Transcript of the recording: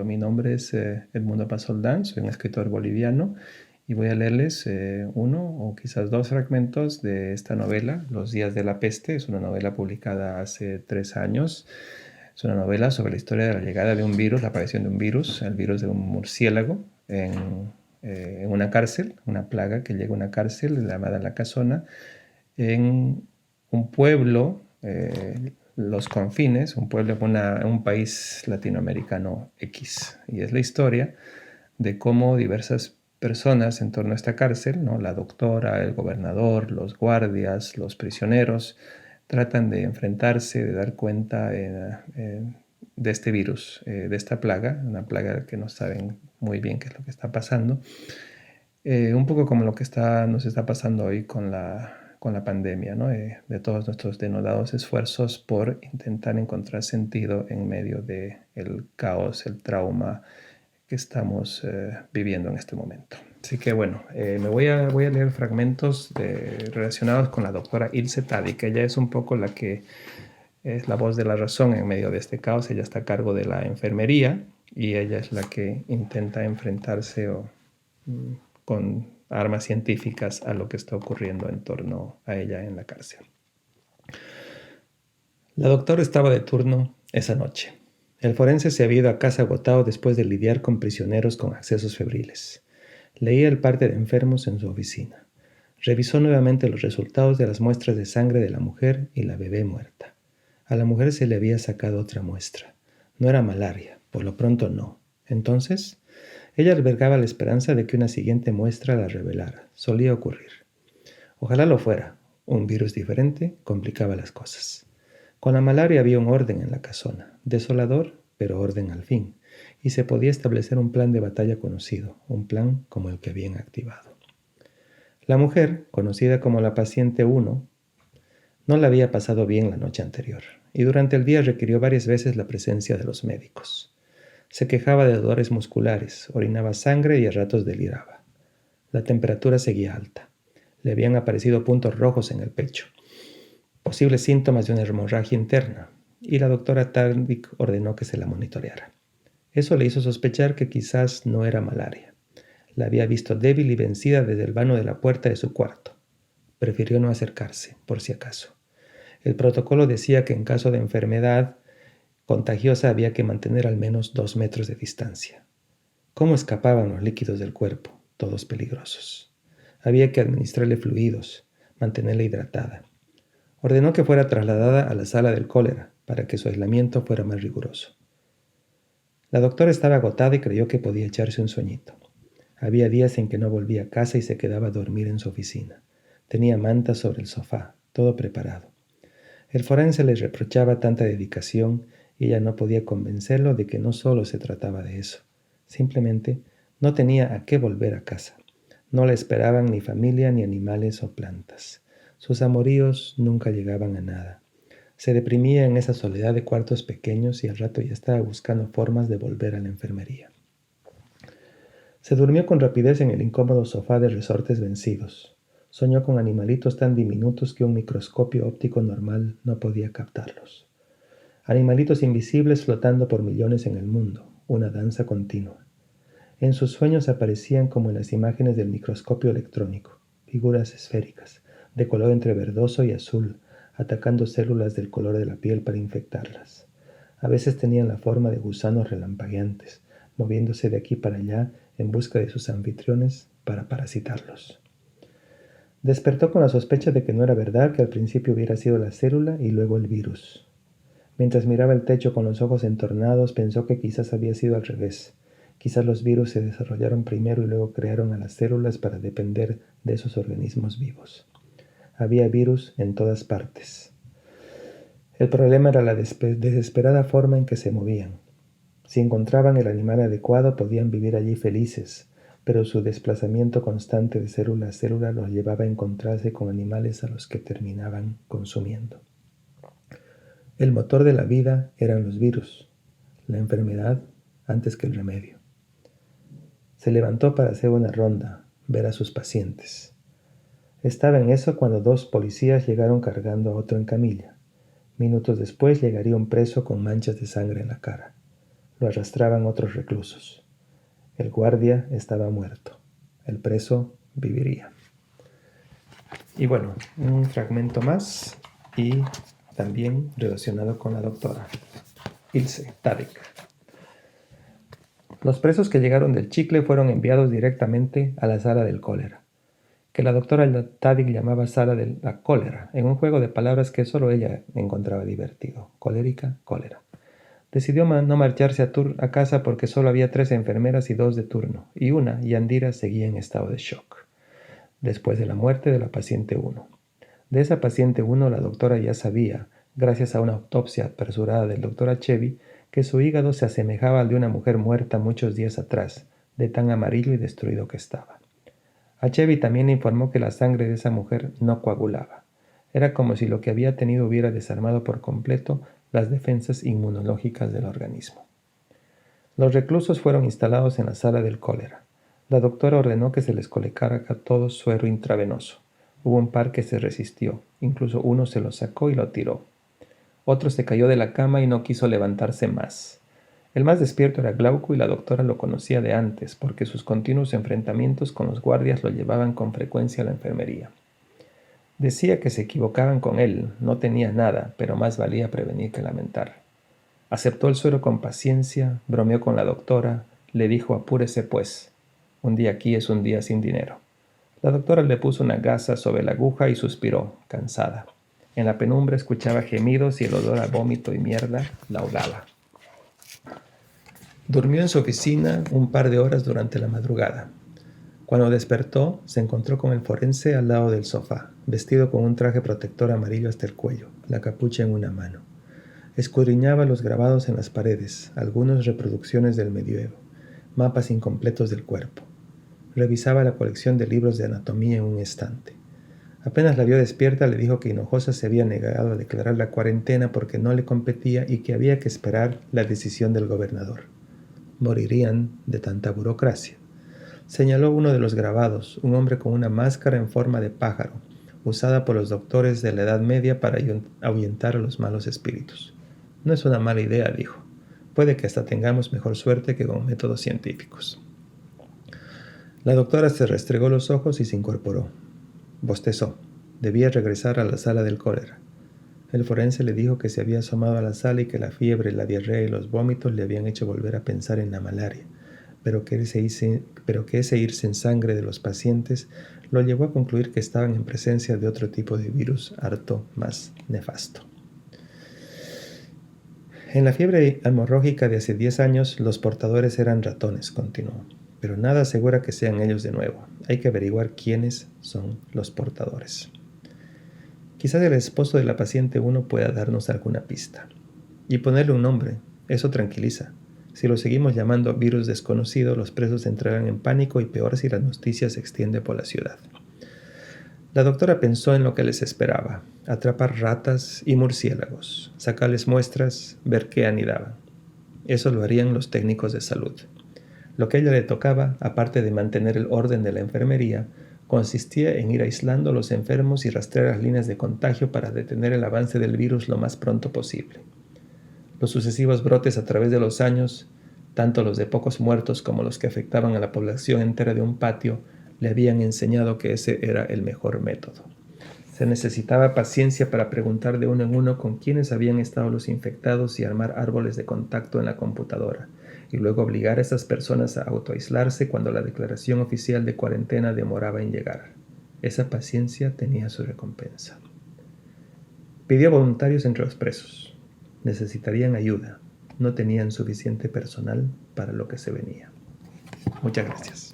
Mi nombre es Edmundo Pazoldán, soy un escritor boliviano y voy a leerles uno o quizás dos fragmentos de esta novela, Los días de la peste. Es una novela publicada hace 3 años. Es una novela sobre la historia de la llegada de un virus, la aparición de un virus, el virus de un murciélago en una cárcel, una plaga que llega a una cárcel llamada La Casona, en un pueblo, Los Confines, un pueblo, un país latinoamericano X. Y es la historia de cómo diversas personas en torno a esta cárcel, ¿no? La doctora, el gobernador, los guardias, los prisioneros, tratan de enfrentarse, de dar cuenta de este virus, de esta plaga, una plaga que no saben muy bien qué es lo que está pasando. Un poco como lo que nos está pasando hoy con la pandemia, ¿no? De todos nuestros denodados esfuerzos por intentar encontrar sentido en medio del caos, el trauma que estamos viviendo en este momento. Así que bueno, voy a leer fragmentos relacionados con la doctora Ilse Tadi, que ella es un poco la que es la voz de la razón en medio de este caos. Ella está a cargo de la enfermería y ella es la que intenta enfrentarse con armas científicas a lo que está ocurriendo en torno a ella en la cárcel. La doctora estaba de turno esa noche. El forense se había ido a casa agotado después de lidiar con prisioneros con accesos febriles. Leía el parte de enfermos en su oficina. Revisó nuevamente los resultados de las muestras de sangre de la mujer y la bebé muerta. A la mujer se le había sacado otra muestra. No era malaria, por lo pronto no. Entonces, ella albergaba la esperanza de que una siguiente muestra la revelara. Solía ocurrir. Ojalá lo fuera. Un virus diferente complicaba las cosas. Con la malaria había un orden en la casona. Desolador, pero orden al fin. Y se podía establecer un plan de batalla conocido, un plan como el que habían activado. La mujer, conocida como la paciente 1, no la había pasado bien la noche anterior, y durante el día requirió varias veces la presencia de los médicos. Se quejaba de dolores musculares, orinaba sangre y a ratos deliraba. La temperatura seguía alta. Le habían aparecido puntos rojos en el pecho, posibles síntomas de una hemorragia interna, y la doctora Tardik ordenó que se la monitoreara. Eso le hizo sospechar que quizás no era malaria. La había visto débil y vencida desde el vano de la puerta de su cuarto. Prefirió no acercarse, por si acaso. El protocolo decía que en caso de enfermedad contagiosa había que mantener al menos 2 metros de distancia. ¿Cómo escapaban los líquidos del cuerpo? Todos peligrosos. Había que administrarle fluidos, mantenerla hidratada. Ordenó que fuera trasladada a la sala del cólera para que su aislamiento fuera más riguroso. La doctora estaba agotada y creyó que podía echarse un sueñito. Había días en que no volvía a casa y se quedaba a dormir en su oficina. Tenía mantas sobre el sofá, todo preparado. El forense le reprochaba tanta dedicación y ella no podía convencerlo de que no solo se trataba de eso. Simplemente no tenía a qué volver a casa. No la esperaban ni familia, ni animales o plantas. Sus amoríos nunca llegaban a nada. Se deprimía en esa soledad de cuartos pequeños y al rato ya estaba buscando formas de volver a la enfermería. Se durmió con rapidez en el incómodo sofá de resortes vencidos. Soñó con animalitos tan diminutos que un microscopio óptico normal no podía captarlos. Animalitos invisibles flotando por millones en el mundo, una danza continua. En sus sueños aparecían como en las imágenes del microscopio electrónico, figuras esféricas, de color entre verdoso y azul, atacando células del color de la piel para infectarlas. A veces tenían la forma de gusanos relampagueantes, moviéndose de aquí para allá en busca de sus anfitriones para parasitarlos. Despertó con la sospecha de que no era verdad que al principio hubiera sido la célula y luego el virus. Mientras miraba el techo con los ojos entornados, pensó que quizás había sido al revés. Quizás los virus se desarrollaron primero y luego crearon a las células para depender de esos organismos vivos. Había virus en todas partes. El problema era la desesperada forma en que se movían. Si encontraban el animal adecuado, podían vivir allí felices, pero su desplazamiento constante de célula a célula los llevaba a encontrarse con animales a los que terminaban consumiendo. El motor de la vida eran los virus, la enfermedad antes que el remedio. Se levantó para hacer una ronda, ver a sus pacientes. Estaba en eso cuando 2 policías llegaron cargando a otro en camilla. Minutos después llegaría un preso con manchas de sangre en la cara. Lo arrastraban otros reclusos. El guardia estaba muerto. El preso viviría. Y bueno, un fragmento más y también relacionado con la doctora Ilse Tadic. Los presos que llegaron del Chicle fueron enviados directamente a la sala del cólera, que la doctora Tadic llamaba sala de la cólera, en un juego de palabras que solo ella encontraba divertido. Colérica, cólera. Decidió no marcharse a casa porque solo había 3 enfermeras y 2 de turno, y una, Yandira, seguía en estado de shock, después de la muerte de la paciente 1. De esa paciente 1 la doctora ya sabía, gracias a una autopsia apresurada del doctor Achevi, que su hígado se asemejaba al de una mujer muerta muchos días atrás, de tan amarillo y destruido que estaba. Achevi también informó que la sangre de esa mujer no coagulaba. Era como si lo que había tenido hubiera desarmado por completo las defensas inmunológicas del organismo. Los reclusos fueron instalados en la sala del cólera. La doctora ordenó que se les colocara a todos suero intravenoso. Hubo un par que se resistió, incluso uno se lo sacó y lo tiró. Otro se cayó de la cama y no quiso levantarse más. El más despierto era Glauco y la doctora lo conocía de antes, porque sus continuos enfrentamientos con los guardias lo llevaban con frecuencia a la enfermería. Decía que se equivocaban con él, no tenía nada, pero más valía prevenir que lamentar. Aceptó el suero con paciencia, bromeó con la doctora, le dijo apúrese pues, un día aquí es un día sin dinero. La doctora le puso una gasa sobre la aguja y suspiró, cansada. En la penumbra escuchaba gemidos y el olor a vómito y mierda la ahogaba. Durmió en su oficina un par de horas durante la madrugada. Cuando despertó, se encontró con el forense al lado del sofá, vestido con un traje protector amarillo hasta el cuello, la capucha en una mano. Escudriñaba los grabados en las paredes, algunas reproducciones del medioevo, mapas incompletos del cuerpo. Revisaba la colección de libros de anatomía en un estante. Apenas la vio despierta, le dijo que Hinojosa se había negado a declarar la cuarentena porque no le competía y que había que esperar la decisión del gobernador. Morirían de tanta burocracia. Señaló uno de los grabados, un hombre con una máscara en forma de pájaro, usada por los doctores de la Edad Media para ahuyentar a los malos espíritus. No es una mala idea, dijo. Puede que hasta tengamos mejor suerte que con métodos científicos. La doctora se restregó los ojos y se incorporó. Bostezó. Debía regresar a la sala del cólera. El forense le dijo que se había asomado a la sala y que la fiebre, la diarrea y los vómitos le habían hecho volver a pensar en la malaria, pero que ese irse en sangre de los pacientes lo llevó a concluir que estaban en presencia de otro tipo de virus harto más nefasto. En la fiebre hemorrágica de hace 10 años, los portadores eran ratones, continuó. Pero nada asegura que sean ellos de nuevo. Hay que averiguar quiénes son los portadores. Quizás el esposo de la paciente 1 pueda darnos alguna pista. Y ponerle un nombre, eso tranquiliza. Si lo seguimos llamando virus desconocido, los presos entrarán en pánico y peor si la noticia se extiende por la ciudad. La doctora pensó en lo que les esperaba: atrapar ratas y murciélagos, sacarles muestras, ver qué anidaban. Eso lo harían los técnicos de salud. Lo que a ella le tocaba, aparte de mantener el orden de la enfermería, consistía en ir aislando a los enfermos y rastrear las líneas de contagio para detener el avance del virus lo más pronto posible. Los sucesivos brotes a través de los años, tanto los de pocos muertos como los que afectaban a la población entera de un patio, le habían enseñado que ese era el mejor método. Se necesitaba paciencia para preguntar de uno en uno con quiénes habían estado los infectados y armar árboles de contacto en la computadora, y luego obligar a esas personas a autoaislarse cuando la declaración oficial de cuarentena demoraba en llegar. Esa paciencia tenía su recompensa. Pidió voluntarios entre los presos. Necesitarían ayuda. No tenían suficiente personal para lo que se venía. Muchas gracias.